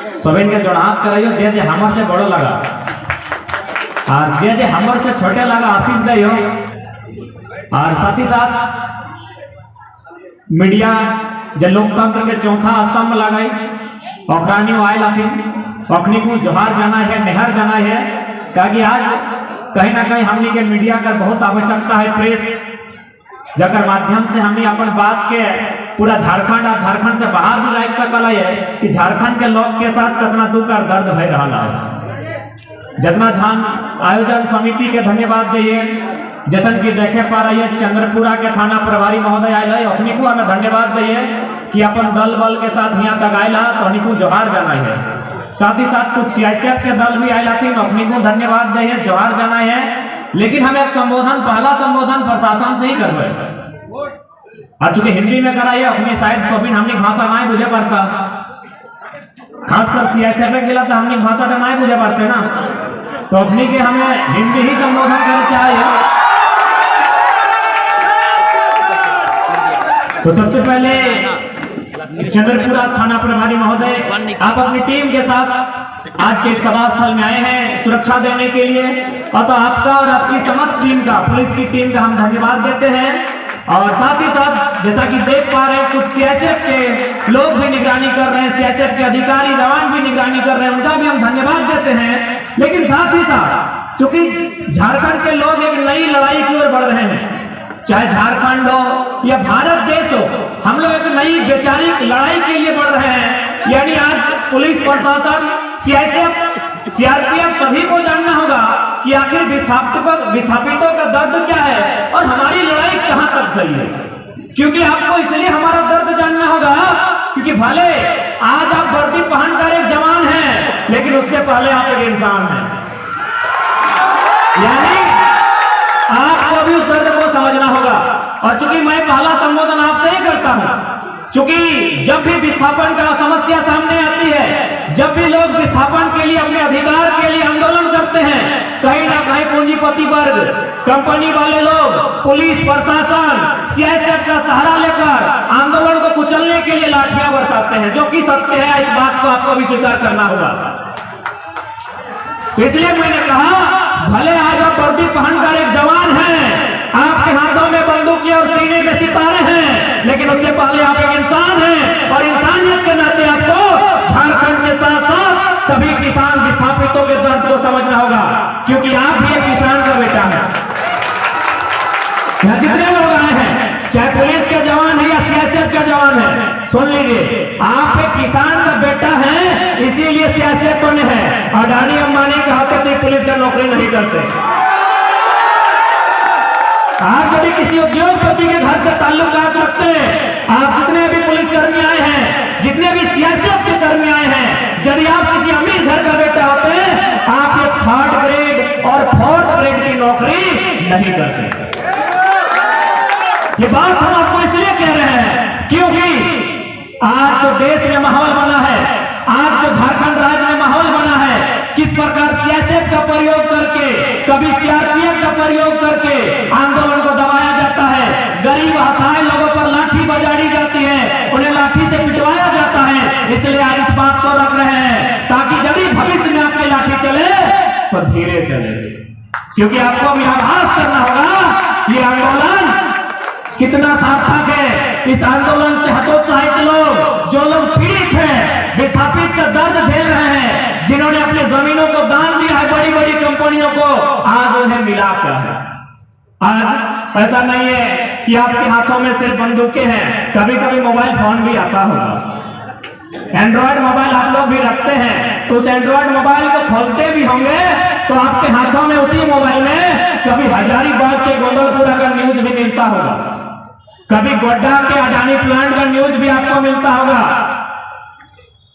सभी के जोड़ हाथ कराइयो जे जे हमर से बड़ो लगा और जे हमर से छोटे लगा आशीष दियो। और साथ ही साथ मीडिया जो लोकतंत्र के चौथा स्तंभ लगाई अखरानी आयल अखनी को जोहार जाना है, नेहर जाना है, क्योंकि आज कहीं ना कहीं हमनी के मीडिया का बहुत आवश्यकता है। प्रेस जकर माध्यम से हमनी अपन बात के पूरा झारखंड और झारखंड से बाहर भी रख सकल है कि झारखंड के लोग के साथ कितना दुख और दर्द भय रहा है। जितना झान आयोजन समिति के धन्यवाद दिए, जैसा कि देखे पा रही है चंद्रपुरा के थाना प्रभारी महोदय आयल है, अपनी को हमें धन्यवाद दिए कि अपन दल बल के साथ यहाँ तक आयल तो अपनी को जोहार जाना है। साथ ही साथ कुछ सीआईएसएफ के दल भी आयल थी, अपनी को धन्यवाद दिए, जोहार जाना है। लेकिन हमें एक संबोधन, पहला संबोधन प्रशासन से ही करवे और चूंकि हिंदी में कराइए अपनी शायद सोबिन हमने भाषा नहीं बुझे पड़ता, खासकर सीआईएसएफ के लिए तो हमने भाषा तो नहीं बुझे पड़ते ना, तो अपनी के हमें हिंदी ही संबोधन करना चाहिए। तो सबसे पहले चंद्रपुरा थाना प्रभारी महोदय आप अपनी टीम के साथ आज के सभा स्थल में आए हैं सुरक्षा देने के लिए, और तो आपका और आपकी समस्त टीम का, पुलिस की टीम का हम धन्यवाद देते हैं। और साथ ही साथ जैसा कि देख पा रहे हैं कुछ सीआईएसएफ के लोग भी निगरानी कर रहे हैं, सीआईएसएफ के अधिकारी जवान भी निगरानी कर रहे हैं, उनका भी हम धन्यवाद देते हैं। लेकिन साथ ही साथ चूंकि झारखंड के लोग एक नई लड़ाई की ओर बढ़ रहे हैं, चाहे झारखंड हो या भारत देश हो, हम लोग एक नई वैचारिक लड़ाई के लिए बढ़ रहे हैं। यानी आज पुलिस प्रशासन, सीआईएसएफ, सीआरपीएफ सभी को जानना होगा कि आखिर विस्थापितों का दर्द क्या है और हमारी लड़ाई कहां तक सही है। क्योंकि आपको इसलिए हमारा दर्द जानना होगा क्योंकि भले आज आप वर्दी पहनकर एक जवान हैं, लेकिन उससे पहले आप एक इंसान हैं। यानी आपको भी उस दर्द को समझना होगा। और चूंकि मैं पहला संबोधन आपसे ही करता हूं, चूंकि जब भी विस्थापन का समस्या सामने आती है, जब भी लोग विस्थापन के लिए, अपने अधिकार के लिए आंदोलन करते हैं, कहीं ना कहीं पूंजीपति वर्ग, कंपनी वाले लोग, पुलिस प्रशासन, सीआईएसएफ का सहारा लेकर आंदोलन को कुचलने के लिए लाठियां बरसाते हैं, जो कि सत्य है। इस बात को आपको भी स्वीकार करना होगा। तो इसलिए मैंने कहा भले आज आप वर्दी पहनकर एक जवान हैं, आपके हाथों में बंदूक और सीने में सितारे हैं, लेकिन उससे पहले आप एक इंसान हैं और इंसानियत के नाते आपको झारखंड के साथ साथ सभी किसान विस्थापितों के दर्द को समझना होगा, क्योंकि आप भी एक किसान का बेटा है। यहाँ जितने लोग आए हैं, चाहे पुलिस के जवान है या सीआईएसएफ के जवान है, सुन लीजिए, आप एक किसान का बेटा है, इसीलिए सीआईएसएफ बने हैं। अडानी अंबानी का होते तो पुलिस का नौकरी नहीं करते। आप यदि किसी उद्योगपति के घर से ताल्लुकात रखते हैं, आप जितने भी पुलिसकर्मी आए हैं, जितने भी सीआईएसएफ के कर्मी आए हैं, यदि आप किसी अमीर घर का बेटा होते हैं, आप ये 3rd ग्रेड और 4th ग्रेड की नौकरी नहीं करते। ये बात हम आपको इसलिए कह रहे हैं क्योंकि आज जो देश में माहौल बना है, आज जो झारखंड राज्य में माहौल बना है, किस प्रकार सीआईएसएफ का प्रयोग करके, कभी सीआरपीएफ का प्रयोग करके आंदोलन को दबाया जाता है, गरीब असहाय लोगों पर लाठी बजाड़ी जाती है, उन्हें लाठी से पिटवाया जाता है। इसलिए आज इस बात को रख रहे हैं ताकि यदि भविष्य में आपकी लाठी चले तो धीरे चले, क्योंकि आपको भी आभास करना होगा ये आंदोलन कितना सार्थक है। इस आंदोलन से हतोत्साहित लोग, जो लोग पीड़ित हैं, विस्थापित का दर्द झेल रहे हैं, जिन्होंने अपनी जमीनों को दान दिया है बड़ी बड़ी कंपनियों को, आज उन्हें मिला क्या है। आज ऐसा नहीं है कि आपके हाथों में सिर्फ बंदूकें हैं, कभी कभी मोबाइल फोन भी आता होगा। एंड्रॉइड मोबाइल आप लोग भी रखते हैं, तो उस एंड्रॉइड मोबाइल को खोलते भी होंगे तो आपके हाथों में उसी मोबाइल में कभी हजारीबाग के गोंदलपुरा का न्यूज भी मिलता होगा, कभी गोड्डा के अडानी प्लांट का न्यूज भी आपको मिलता होगा।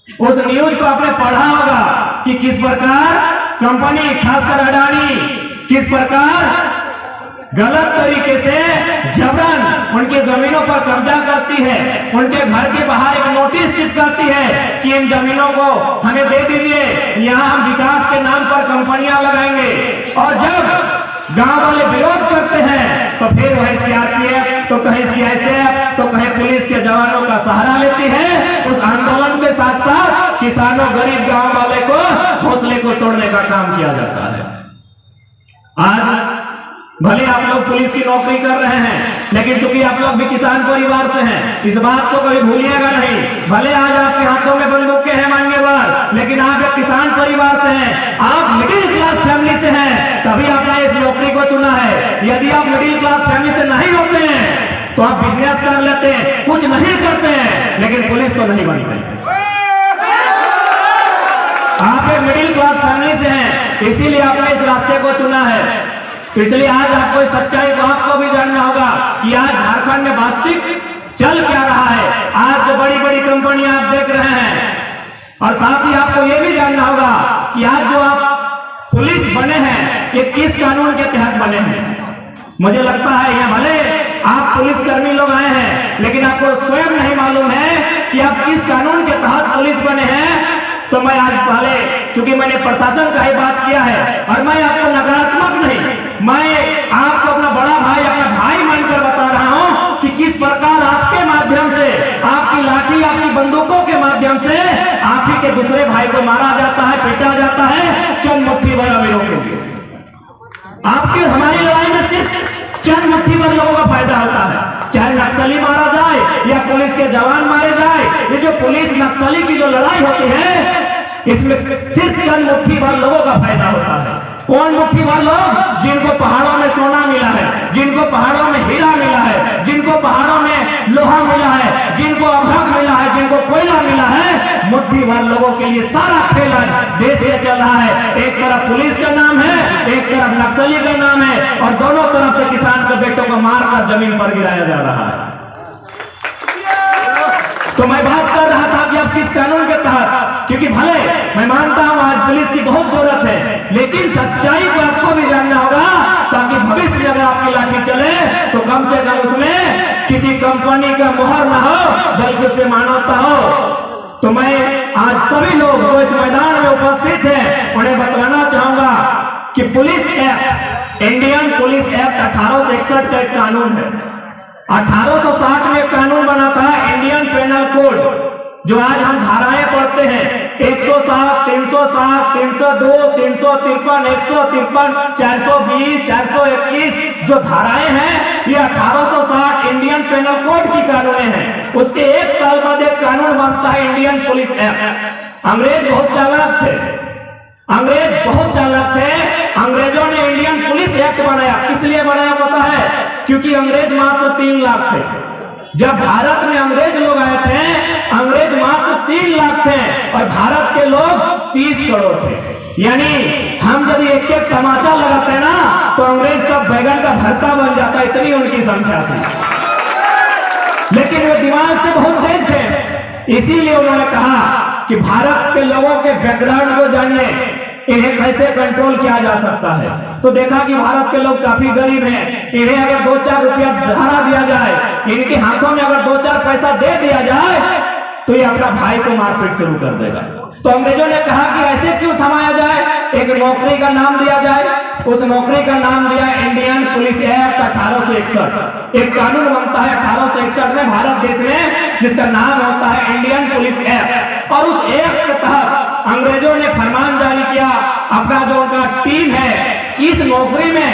उस न्यूज को आपने पढ़ा होगा कि किस प्रकार कंपनी, खासकर अडानी, किस प्रकार गलत तरीके से जबरन उनकी जमीनों पर कब्जा करती है, उनके घर के बाहर एक नोटिस चिपकाती है कि इन जमीनों को हमें दे दीजिए, यहाँ हम विकास के नाम पर कंपनियां लगाएंगे। और जब गांव वाले विरोध करते हैं तो फिर वह सीआरपीएफ, तो कहीं सीआईएसएफ, तो कहीं पुलिस के जवानों का सहारा लेती है। उस आंदोलन के साथ साथ किसानों गरीब गांव वाले को हौसले को तोड़ने का काम किया जाता है। आज भले आप लोग पुलिस की नौकरी कर रहे हैं, लेकिन चूंकि आप लोग भी किसान परिवार से हैं, इस बात को कभी भूलिएगा नहीं। भले आज आपके हाथों में बंदूकें हैं मान्यवर, लेकिन आप एक किसान परिवार से हैं, आप मिडिल क्लास फैमिली से हैं, तभी आपने इस नौकरी को चुना है। यदि आप मिडिल क्लास फैमिली से नहीं होते हैं तो आप बिजनेस कर लेते हैं, कुछ नहीं करते हैं, लेकिन पुलिस तो नहीं बनते। आप एक मिडिल क्लास फैमिली से हैं, इसीलिए आपने इस रास्ते को चुना है। इसलिए आज आपको इस सच्चाई को आपको भी जानना होगा कि आज झारखंड में वास्तविक चल क्या रहा है। आज जो बड़ी बड़ी कंपनियां आप देख रहे हैं, और साथ ही आपको यह भी जानना होगा कि आज जो आप पुलिस बने हैं ये किस कानून के तहत बने हैं। मुझे लगता है यहाँ भले आप पुलिसकर्मी लोग आए हैं, लेकिन आपको स्वयं नहीं मालूम है कि आप किस कानून के तहत पुलिस बने हैं। तो मैं आज पहले, चूंकि मैंने प्रशासन का ही बात किया है, और मैं आपको नकारात्मक नहीं, मैं आपको अपना बड़ा भाई, अपना भाई मानकर बता रहा हूं कि किस प्रकार आपके माध्यम से, आपकी लाठी, आपकी बंदूकों के माध्यम से आप ही के दूसरे भाई को मारा जाता है, पीटा जाता है चंद मुट्ठी भर अमीरों के लिए। आपकी हमारी लड़ाई में सिर्फ चंद मुट्ठी भर लोगों का फायदा होता है, चाहे नक्सली मारा जाए या पुलिस के जवान मारे जाए। ये जो पुलिस नक्सली की जो लड़ाई होती है, इसमें सिर्फ चंद मुट्ठी भर लोगों का फायदा होता है। कौन मुट्ठी भर लोग? जिनको पहाड़ों में सोना मिला है, जिनको पहाड़ों में हीरा मिला है, जिनको पहाड़ों में लोहा मिला है, जिनको अभ्रक मिला है, जिनको कोयला मिला है। मुट्ठी भर लोगों के लिए सारा खेल देश में चल रहा है। एक तरफ पुलिस का नाम है, एक तरफ नक्सली का नाम है, और दोनों तरफ से किसान के बेटों को मारकर जमीन पर गिराया जा रहा है। तो मैं बात कर रहा था कि अब किस कानून के तहत, क्योंकि भले मैं मानता हूं आज पुलिस की बहुत जरूरत है, लेकिन सच्चाई को आपको भी जानना होगा, ताकि भविष्य में अगर आपकी लाठी चले तो कम से कम उसमें किसी कंपनी का मोहर ना हो, बल्कि उसमें मानवता हो। तो मैं आज सभी लोग जो इस मैदान में उपस्थित हैं उन्हें बतलाना चाहूंगा कि police act, Indian police act 1861 का एक कानून है। 1860 में कानून बना था इंडियन पेनल कोड, जो आज हम धाराएं पढ़ते हैं 107, 307, 302, 353, 153, 420, 421 जो धाराएं हैं, ये 1860 इंडियन पेनल कोड की कानूनें हैं। उसके एक साल बाद एक कानून बनता है इंडियन पुलिस एक्ट। अंग्रेज बहुत चालाक थे, अंग्रेज बहुत चालाक थे। अंग्रेजों ने इंडियन पुलिस एक्ट बनाया। किस लिए बनाया पता है? क्योंकि अंग्रेज मात्र 3 लाख थे। जब भारत में अंग्रेज लोग आए थे, अंग्रेज मात्र 3 लाख थे और भारत के लोग 30 करोड़ थे। यानी हम जब एक एक तमाशा लगाते ना तो अंग्रेज सब बैगन का भरता बन जाता, इतनी उनकी संख्या थी। लेकिन वे दिमाग से बहुत तेज थे, इसीलिए उन्होंने कहा कि भारत के लोगों के बैकग्राउंड को जानिए, इन्हें कैसे कंट्रोल किया जा सकता है। तो देखा कि भारत के लोग काफी गरीब हैं, इन्हें अगर 2-4 रुपया धारा दिया जाए, इनके हाथों में अगर 2-4 पैसा दे दिया जाए तो ये अपना भाई को मारपीट शुरू कर देगा। तो अंग्रेजों ने कहा कि ऐसे क्यों थमाया जाए, एक नौकरी का नाम दिया जाए। उस नौकरी का नाम दिया इंडियन पुलिस एक्ट 1861। एक कानून बनता है 1861 में भारत देश में, जिसका नाम होता है इंडियन पुलिस एक्ट। और उस एक्ट के तहत अंग्रेजों ने फरमान जारी किया, अपना जो उनका टीम है कि इस नौकरी में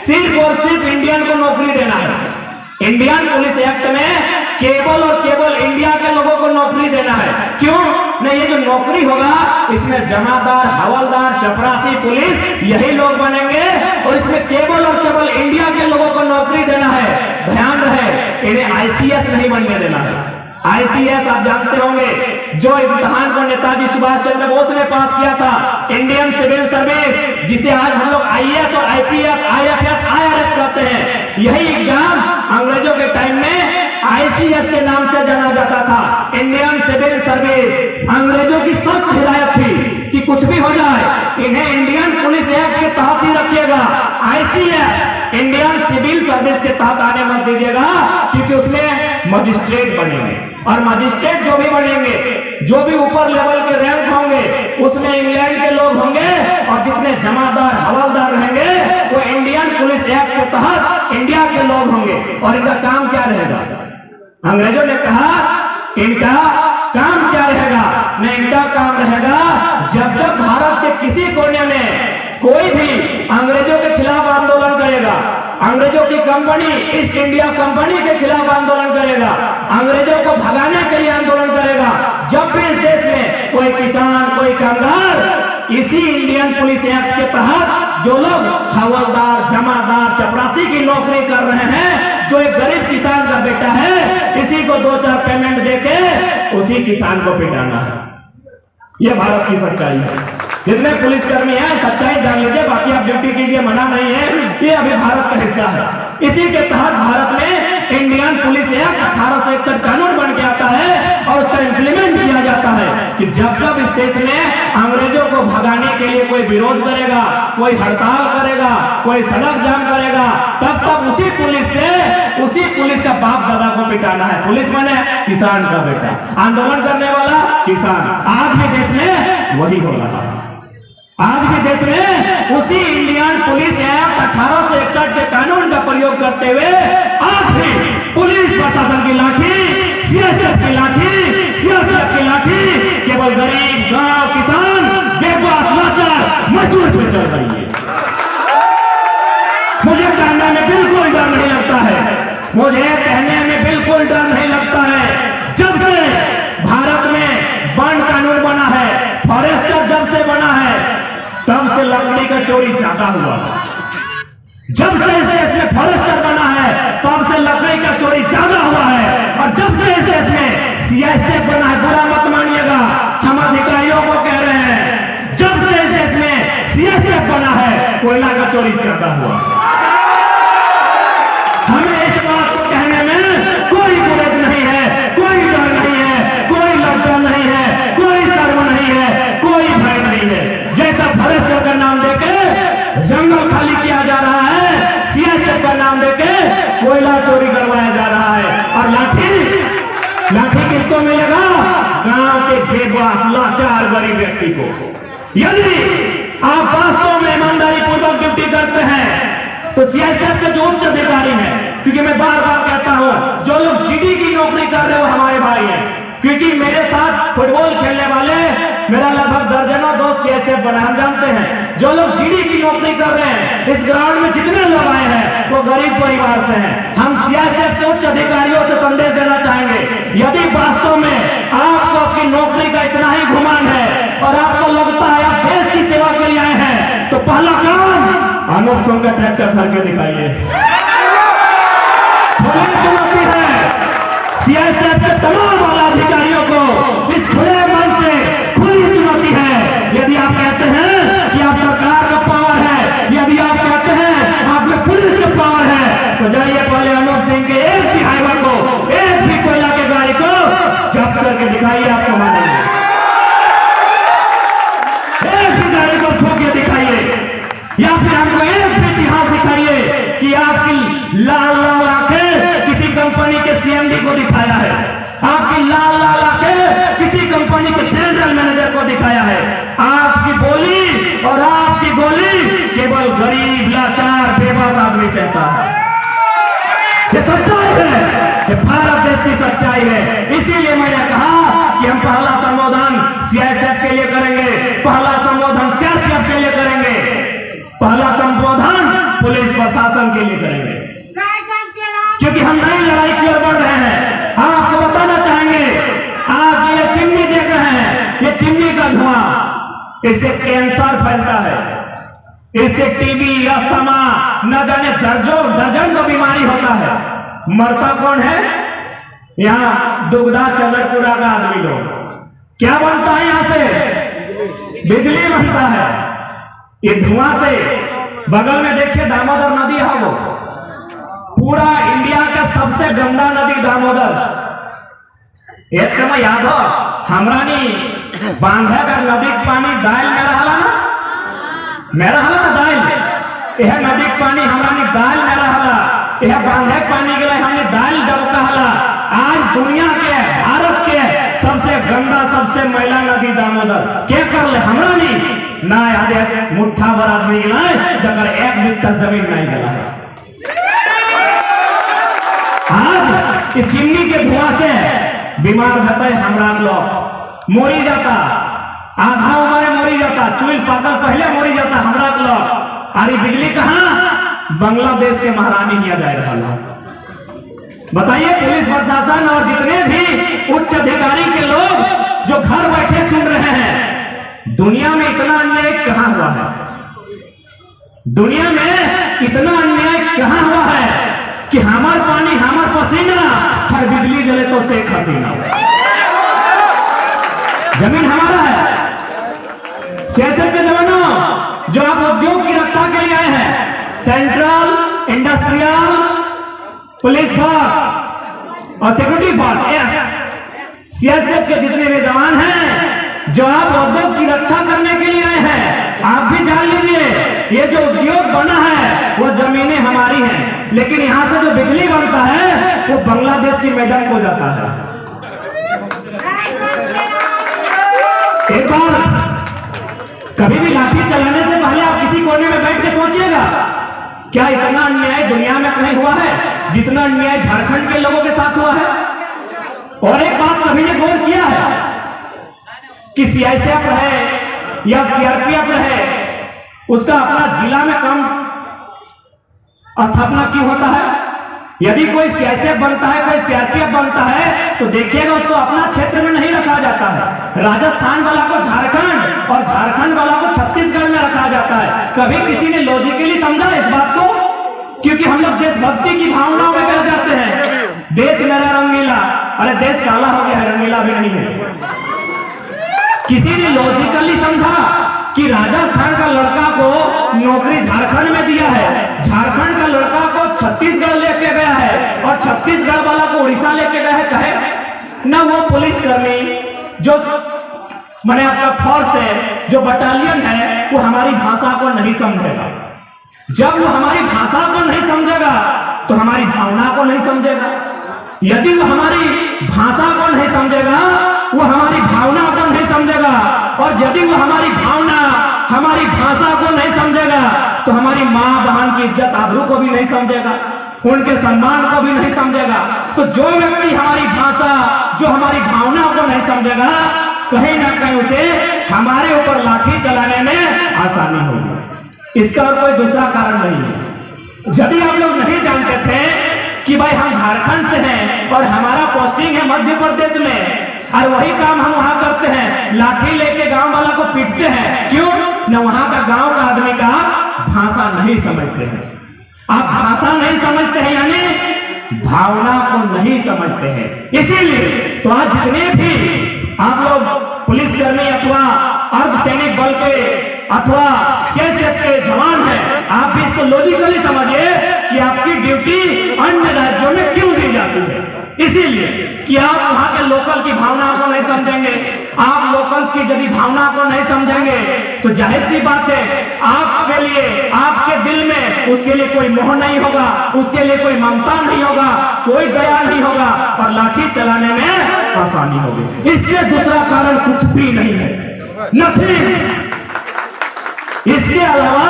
सिर्फ और सिर्फ इंडियन को नौकरी देना है। इंडियन पुलिस एक्ट में केवल और केवल इंडिया के लोगों को नौकरी देना है। क्यों? नहीं, ये जो नौकरी होगा इसमें जमादार, हवलदार, चपरासी, पुलिस यही लोग बनेंगे और इसमें केवल और केवल इंडिया के लोगों को नौकरी देना है। ध्यान रहे, इन्हें आईसीएस नहीं बनने देना है। आईसीएस आप जानते होंगे, जो इम्तिहान को नेताजी सुभाष चंद्र बोस ने पास किया था, इंडियन सिविल सर्विस, जिसे आज हम लोग आईएएस और आईपीएस, आईएफएस, आईआरएस कहते हैं। यही एग्जाम अंग्रेजों के टाइम में आईसीएस के नाम से जाना जाता था, इंडियन सिविल सर्विस। अंग्रेजों की सख्त हिदायत थी कि कुछ भी हो जाए इन्हें इंडियन पुलिस एक्ट के तहत ही रखिएगा, आईसीएस इंडियन सिविल सर्विस के तहत आने मत दीजिएगा, क्योंकि उसमें मजिस्ट्रेट बनेंगे और मजिस्ट्रेट जो भी बनेंगे, जो भी ऊपर लेवल के रैंक होंगे, उसमें इंग्लैंड के लोग होंगे और जितने जमादार, हवलदार रहेंगे वो इंडियन पुलिस एक्ट के तहत इंडिया के लोग होंगे। और इनका काम क्या रहेगा? अंग्रेजों ने कहा इनका काम क्या रहेगा? न इनका काम रहेगा जब जब भारत के किसी कोने में कोई भी अंग्रेजों के खिलाफ आंदोलन करेगा, अंग्रेजों की कंपनी ईस्ट इंडिया कंपनी के खिलाफ आंदोलन करेगा, अंग्रेजों को भगाने के लिए आंदोलन करेगा, जब भी इस देश में कोई किसान, कोई कामगार इसी इंडियन पुलिस एक्ट के तहत जो लोग हवलदार, जमादार, चपरासी की नौकरी कर रहे हैं, जो एक गरीब किसान का बेटा है, इसी को 2-4 पेमेंट देके उसी किसान को पिटाना है। यह भारत की सच्चाई है। जितने पुलिसकर्मी हैं सच्चाई जान लीजिए, बाकी आप ड्यूटी कीजिए, मना नहीं है, ये अभी भारत का हिस्सा है। इसी के तहत भारत में इंडियन पुलिस एक्ट 1861 कानून बन के आता है और उसका इंप्लीमेंट किया जाता है कि जब जब इस देश में अंग्रेजों को भगाने के लिए कोई विरोध करेगा, कोई हड़ताल करेगा, कोई सड़क जाम करेगा, तब तक उसी पुलिस का बाप दादा को पिटाना है। पुलिस माने किसान का बेटा, आंदोलन करने वाला किसान। आज भी देश में वही हो रहा है। आज भी देश में उसी इंडियन पुलिस एक्ट 1861 के कानून का प्रयोग करते हुए आज भी पुलिस प्रशासन की लाठी, सीएसएफ की लाठी, सीआरपीएफ की लाठी केवल गरीब, गांव, किसान, बेबस, लाचार मजदूर पे चल रही है। मुझे कहने में बिल्कुल डर नहीं लगता है, मुझे कहने में बिल्कुल डर नहीं लगता है। जब से भारत में वन कानून बना है, फॉरेस्टर जब से बना है, तब से लकड़ी का चोरी ज्यादा हुआ। जब से इस देश में फॉरेस्टर बना है, तब से लकड़ी का चोरी ज्यादा हुआ है। और जब से इस देश में सीएसएफ बना है, बुरा मत मानिएगा, हम अधिकारियों को कह रहे हैं, जब से इस देश में सीएसएफ बना है, कोयला का चोरी ज्यादा हुआ। हमें इस बात को कहने में कोई गुरेज नहीं है, कोई डर नहीं है, कोई लज्जा नहीं है, कोई शर्म नहीं है, कोई भय नहीं है। जैसा फॉरेस्टर का नाम देके जंगल खाली किया जा रहा है, सीएसएफ का नाम देके कोयला चोरी करवाया जा रहा है। और लाठी किसको मिलेगा? गांव के बेबस, लाचार, गरीब व्यक्ति को। यदि आप वास्तव में ईमानदारी पूर्वक ड्यूटी करते हैं तो सीएसएफ के जो उच्च अधिकारी हैं, क्योंकि मैं बार बार कहता हूं, जो लोग जीडी की नौकरी कर रहे हो हमारे भाई हैं, क्योंकि मेरे साथ फुटबॉल खेलने वाले मेरा लगभग दर्जनों दोस्त सीएसएफ बना, हम जानते हैं। जो लोग जीडी की नौकरी कर रहे हैं, इस ग्राउंड में जितने लोग आए हैं वो गरीब परिवार से हैं। हम सीएसएफ के उच्च अधिकारियों से संदेश देना चाहेंगे, यदि वास्तव में आपको अपनी नौकरी का इतना ही घुमान है और आपको लगता है आप देश की सेवा के लिए आए हैं, तो पहला काम अनूप सिंह का ट्रैक्टर करके दिखाइए। चुनौती है सीएसएफ के तमाम वाला अधिकारियों को, इस खुले मन से खुली चुनौती है। यदि आप कहते हैं कि आप सरकार का पावर है, यदि आप कहते हैं आप में पुलिस का पावर है, तो जाइए पहले अनूप सिंह के एक भी हाईवे को, एक भी कोयला के गाड़ी को जब्त करके दिखाइए, आपको मानेंगे। एक भी गाड़ी को छू के दिखाइए, या फिर हमको एक भी इतिहास दिखाइए कि आपकी लाल लाल आंखें किसी कंपनी के सीएमडी को दिखाया है, आपकी लाल लाल आंखें किसी कंपनी के जनरल मैनेजर को दिखाया है। आपकी बोली और आपकी गोली केवल गरीब, लाचार, बेबस आदमी सहता है। ये सच्चाई है, ये भारत देश की सच्चाई है। इसीलिए मैंने कहा कि हम पहला संबोधन सीएसएफ के लिए करेंगे, पहला संबोधन सीआरपीएफ के लिए करेंगे, पहला संबोधन पुलिस प्रशासन के लिए करेंगे, क्योंकि हम नई लड़ाई की ओर बढ़ रहे हैं। हम आपको बताना चाहेंगे, आज ये चिमनी देख रहे हैं, ये चिमनी का धुआं, इससे कैंसर फैलता है, इससे टीबी, अस्थमा, न जाने दर्जन को बीमारी होता है। मरता कौन है? यहाँ दुगधा चंद्रपुरा का आदमी लोग। क्या बनता है? यहाँ से बिजली बनता है। ये धुआं से, बगल में देखिए दामोदर नदी है, वो पूरा इंडिया का सबसे गंदा नदी दामोदर। एक समय याद हो, हमरानी बांधे का नदी के पानी दाल में रहला ना, दाल, यह नदी के पानी हमरानी दाल में रहला, यह बांधे पानी के लिए हमने दाल डब कहला। आज दुनिया के, भारत के सबसे गंदा, सबसे मैला नदी दामोदर। क्या कर ले हमरानी ना याद है, मुट्ठा भर आदमी गिला है जगह एक बित्ता जमीन नहीं गला है। आज इस चिमनी के धुआं से बीमार भते हमरा लोग मोरी जाता, आधा उम्र मोरी जाता, चुल पाकल पहले मोरी जाता हमरा लोग। अरे बिजली कहां? बांग्लादेश के महारानी किया जाए रहा। बताइए पुलिस प्रशासन और जितने भी उच्च अधिकारी के लोग जो घर बैठे सुन रहे हैं, दुनिया में इतना अन्याय कहां हुआ है? दुनिया में इतना अन्याय कहां हुआ है कि हमार पानी हमार पसीना, हर बिजली जले तो शेख हसीना। जमीन हमारा है। सियासत के जवानों जो आप उद्योग की रक्षा के लिए आए हैं, सेंट्रल इंडस्ट्रियल पुलिस फोर्स और सिक्योरिटी फोर्स, यस, सीएसएफ के जितने भी जवान हैं जो आप उद्योग की रक्षा करने के लिए आए हैं, आप भी जान लीजिए ये जो उद्योग बना है वो जमीनें हमारी हैं, लेकिन यहां से जो बिजली बनता है वो बांग्लादेश की मैडम को जाता है। एक बार कभी भी लाठी चलाने से पहले आप किसी कोने में बैठ के सोचिएगा, क्या इतना अन्याय दुनिया में कहीं हुआ है जितना अन्याय झारखंड के लोगों के साथ हुआ है? और एक बात कभी ने गौर किया है कि सीआईएसएफ रहे या सीआरपीएफ रहे, उसका अपना जिला में काम स्थापना क्यों होता है? यदि कोई सीआईएसएफ बनता है, कोई सीआरपीएफ बनता है, तो देखिएगा उसको अपना क्षेत्र में नहीं रखा जाता है। राजस्थान वाला को झारखंड और झारखंड वाला को छत्तीसगढ़ में रखा जाता है। कभी किसी ने लॉजिकली समझा इस बात को? क्योंकि हम लोग देशभक्ति की भावनाओं में बह जाते हैं। देश मेरा रंगीला, अरे देश काला हो गया है, रंगीला भी नहीं है। किसी ने लॉजिकली समझा कि राजस्थान का लड़का को नौकरी झारखंड में दिया है, झारखंड का लड़का को छत्तीसगढ़ लेके गया है और छत्तीसगढ़ वाला को उड़ीसा लेके गया है, कहे ना वो पुलिसकर्मी जो माने आपका फोर्स है, जो बटालियन है, वो हमारी भाषा को नहीं समझेगा। जब वो हमारी भाषा को नहीं समझेगा तो हमारी भावना को नहीं समझेगा। यदि वो हमारी भाषा को नहीं समझेगा, वो हमारी भावना को नहीं समझेगा, और यदि वो हमारी भावना हमारी भाषा को नहीं समझेगा तो हमारी माँ बहन की इज्जत आबरू को भी नहीं समझेगा, उनके सम्मान को भी नहीं समझेगा। तो जो व्यक्ति हमारी भाषा, जो हमारी भावना को नहीं समझेगा, कहीं ना कहीं उसे हमारे ऊपर लाठी चलाने में आसानी होगी। इसका और कोई दूसरा कारण नहीं है। यदि आप लोग नहीं जानते थे कि भाई हम झारखंड से हैं और हमारा पोस्टिंग है मध्य प्रदेश में, और वही काम हम वहां करते हैं, लाठी लेके गांव वाला को पीटते हैं, क्यों? न वहां का गांव का आदमी का भाषा नहीं समझते हैं। आप भाषा नहीं समझते हैं यानी भावना को नहीं समझते हैं। इसीलिए तो आज जितने भी आप लोग पुलिसकर्मी अथवा अर्धसैनिक बल के अथवा सीआईएसएफ के जवान हैं, आप भी इसको लॉजिकली समझिए कि आपकी ड्यूटी अन्य राज्यों में क्यों दी जाती है। इसीलिए कि आप वहां के लोकल की भावना को नहीं समझेंगे। आप लोकल्स की यदि भावना को नहीं समझेंगे तो जाहिर सी बात है आपके लिए, आपके दिल में उसके लिए कोई मोह नहीं होगा, उसके लिए कोई ममता नहीं होगा, कोई दया नहीं होगा, और लाठी चलाने में आसानी होगी। इससे दूसरा कारण कुछ भी नहीं है, नथिंग। इसके अलावा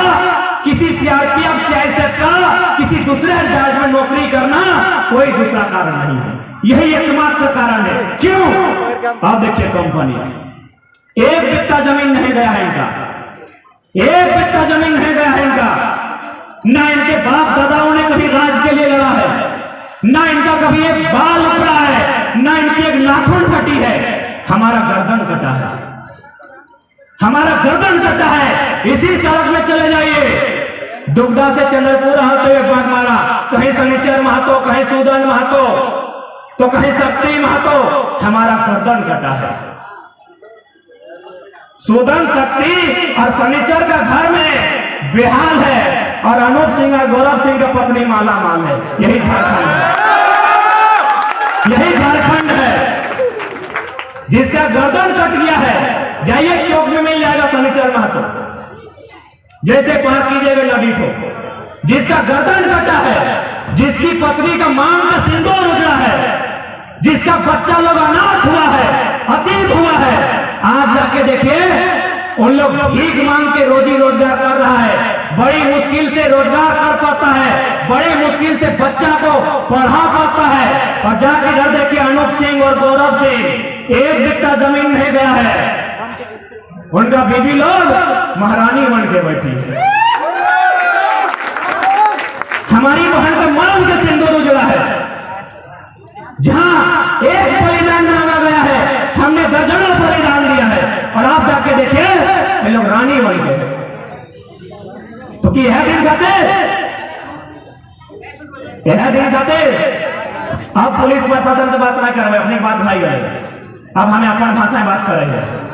किसी सीआरपीएफ सीआईएसएफ का किसी दूसरे राज्य में नौकरी करना कोई दूसरा कारण नहीं है, यही एकमात्र कारण है। क्यों? आप देखिए कंपनी, एक बित्ता जमीन नहीं गया है इनका, एक बित्ता जमीन नहीं गया है इनका। ना इनके बाप दादाओं ने कभी राज के लिए लड़ा है, ना इनका कभी एक बाल उखड़ा है, ना इनकी एक नाखून कटी है। हमारा गर्दन कटा है, हमारा गर्दन कटा है। इसी सड़क में चले जाइए, दुगदा से चंद्रपुर होते हुए बागमारा, कहीं शनिचर महतो, कहीं सूदन महतो, तो कहीं शक्ति महतो, हमारा गर्दन कटा है। सूदन, शक्ति और शनिचर का घर में बेहाल है, और अनूप सिंह और गौरव सिंह का पत्नी माला माल है। यही झारखंड है, यही झारखंड है जिसका गर्दन कट गया है। जाइए चौक में मिल जाएगा शनिचर महतो, जैसे पार कीजिएगा नदी को, जिसका गर्दन कटा है, जिसकी पत्नी का मांग का सिंदूर उजड़ा है, जिसका बच्चा लोग अनाथ हुआ है, अतीत हुआ है। आज जाके देखिए उन लोग भीख मांग के रोजी रोजगार कर रहा है, बड़ी मुश्किल से रोजगार कर पाता है, बड़ी मुश्किल से बच्चा को पढ़ा पाता है। और जाके इधर देखिए अनूप सिंह और गौरव सिंह, 1 बिट्टा जमीन नहीं गया है, उनका बीबी लोग महारानी बन के बैठी है। हमारी बहन का मान के सिंदूर उजड़ा है, जहां एक बलिदान मांगा गया है, हमने दर्जनों बलिदान दिया है। और आप जाके देखिए ये लोग रानी बन गए। तो कि यह दिन खाते, यह दिन खाते। अब पुलिस प्रशासन से बात ना कर रहे, अपनी बात भाई गए। अब हमें अपन भाषा में बात कर रहे हैं।